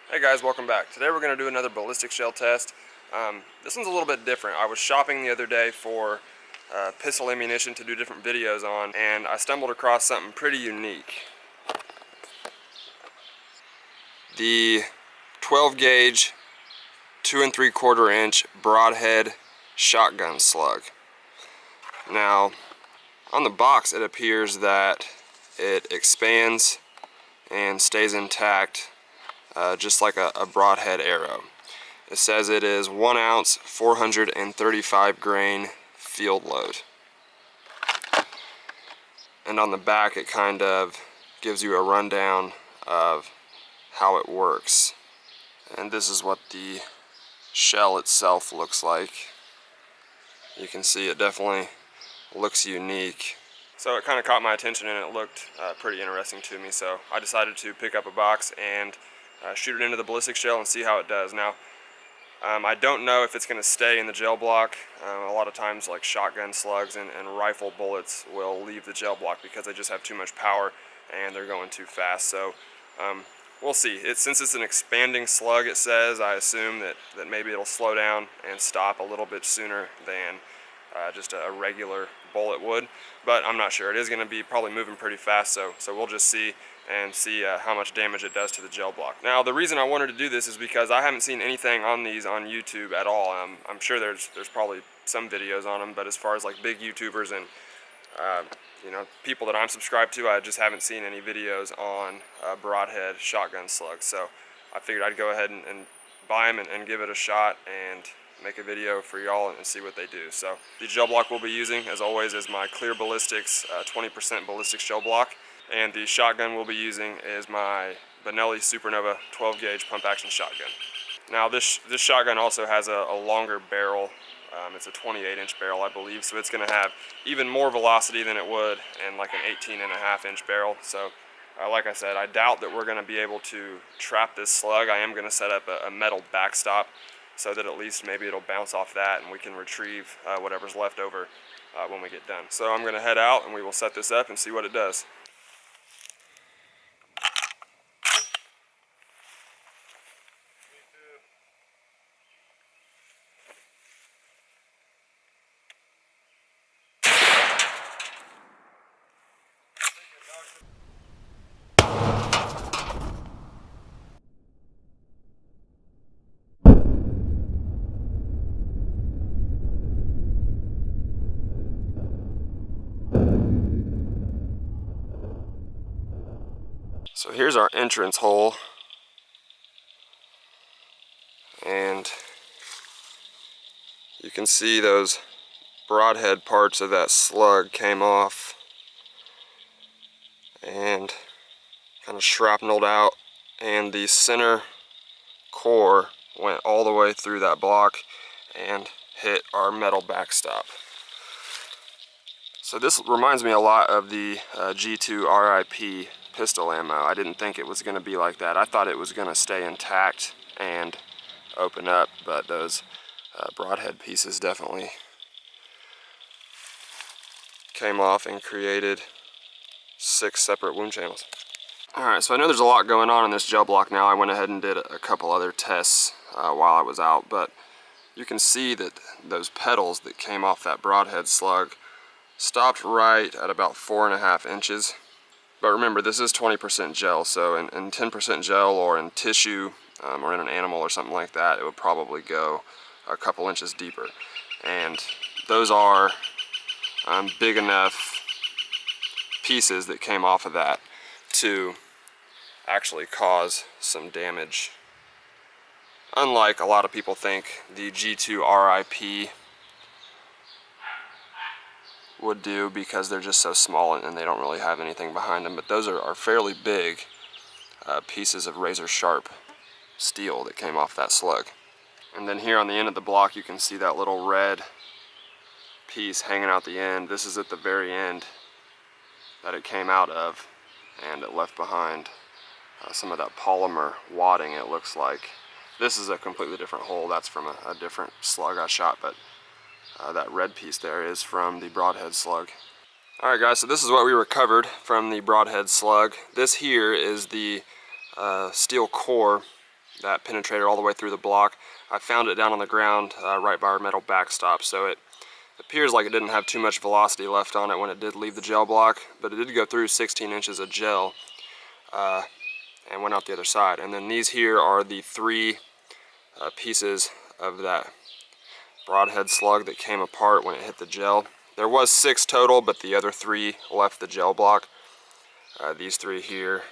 Hey guys, welcome back. Today we're going to do another ballistic shell test. This one's a little bit different. I was shopping the other day for pistol ammunition to do different videos on, and I stumbled across something pretty unique. The 12 gauge 2 3/4 inch Broadhead shotgun slug. Now, on the box it appears that it expands and stays intact just like a Broadhead arrow. It says it is 1 ounce, 435 grain field load. And on the back it kind of gives you a rundown of how it works. And this is what the shell itself looks like. You can see it definitely looks unique. So it kind of caught my attention and it looked pretty interesting to me, so I decided to pick up a box and shoot it into the ballistic shell and see how it does. Now, I don't know if it's going to stay in the gel block. A lot of times like shotgun slugs and rifle bullets will leave the gel block because they just have too much power and they're going too fast. So we'll see. Since it's an expanding slug, it says, I assume that maybe it'll slow down and stop a little bit sooner than just a regular bullet would, but I'm not sure. It is going to be probably moving pretty fast, so we'll just see how much damage it does to the gel block. Now, the reason I wanted to do this is because I haven't seen anything on these on YouTube at all. I'm sure there's probably some videos on them, but as far as like big YouTubers and people that I'm subscribed to, I just haven't seen any videos on Broadhead shotgun slugs. So I figured I'd go ahead and buy them and give it a shot and make a video for y'all and see what they do. So the gel block we'll be using, as always, is my Clear Ballistics 20% ballistic shell block, and the shotgun we'll be using is my Benelli Supernova 12 gauge pump action shotgun. Now this shotgun also has a longer barrel. It's a 28-inch barrel, I believe, so it's going to have even more velocity than it would in like an 18.5-inch barrel. So like I said, I doubt that we're going to be able to trap this slug. I am going to set up a metal backstop so that at least maybe it'll bounce off that and we can retrieve whatever's left over when we get done. So I'm going to head out and we will set this up and see what it does. So here's our entrance hole, and you can see those broadhead parts of that slug came off and kind of shrapneled out, and the center core went all the way through that block and hit our metal backstop. So this reminds me a lot of the G2 RIP pistol ammo. I didn't think it was going to be like that. I thought it was going to stay intact and open up, but those broadhead pieces definitely came off and created 6 separate wound channels. Alright, so I know there's a lot going on in this gel block now. I went ahead and did a couple other tests while I was out, but you can see that those petals that came off that broadhead slug stopped right at about 4.5 inches. But remember, this is 20% gel, so in 10% gel or in tissue or in an animal or something like that, it would probably go a couple inches deeper. And those are big enough pieces that came off of that to actually cause some damage. Unlike a lot of people think the G2 RIP would do, because they're just so small and they don't really have anything behind them. But those are fairly big pieces of razor sharp steel that came off that slug. And then here on the end of the block you can see that little red piece hanging out the end. This is at the very end that it came out of, and it left behind some of that polymer wadding, it looks like. This is a completely different hole. That's from a different slug I shot, but that red piece there is from the broadhead slug. Alright guys, so this is what we recovered from the broadhead slug. This here is the steel core that penetrated all the way through the block. I found it down on the ground right by our metal backstop, so it appears like it didn't have too much velocity left on it when it did leave the gel block, but it did go through 16 inches of gel and went out the other side. And then these here are the 3 pieces of that Broadhead slug that came apart when it hit the gel. There was 6 total, but the other 3 left the gel block. These 3 here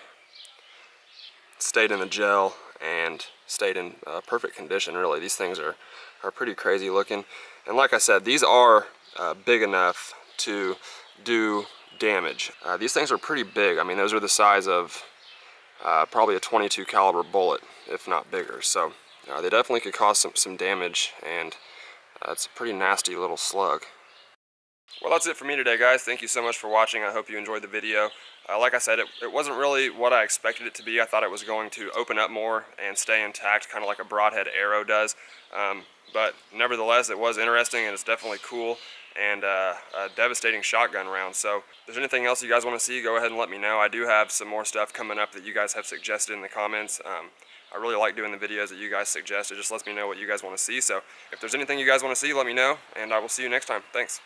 stayed in the gel and stayed in perfect condition, really. These things are pretty crazy looking. And like I said, these are big enough to do damage. These things are pretty big. I mean, those are the size of probably a .22 caliber bullet, if not bigger. So they definitely could cause some damage, and it's a pretty nasty little slug. Well, that's it for me today, guys. Thank you so much for watching. I hope you enjoyed the video. Like I said, it wasn't really what I expected it to be. I thought it was going to open up more and stay intact, kind of like a Broadhead arrow does. But nevertheless, it was interesting, and it's definitely cool, and a devastating shotgun round. So if there's anything else you guys want to see, go ahead and let me know. I do have some more stuff coming up that you guys have suggested in the comments. I really like doing the videos that you guys suggest. It just lets me know what you guys want to see. So if there's anything you guys want to see, let me know, and I will see you next time. Thanks.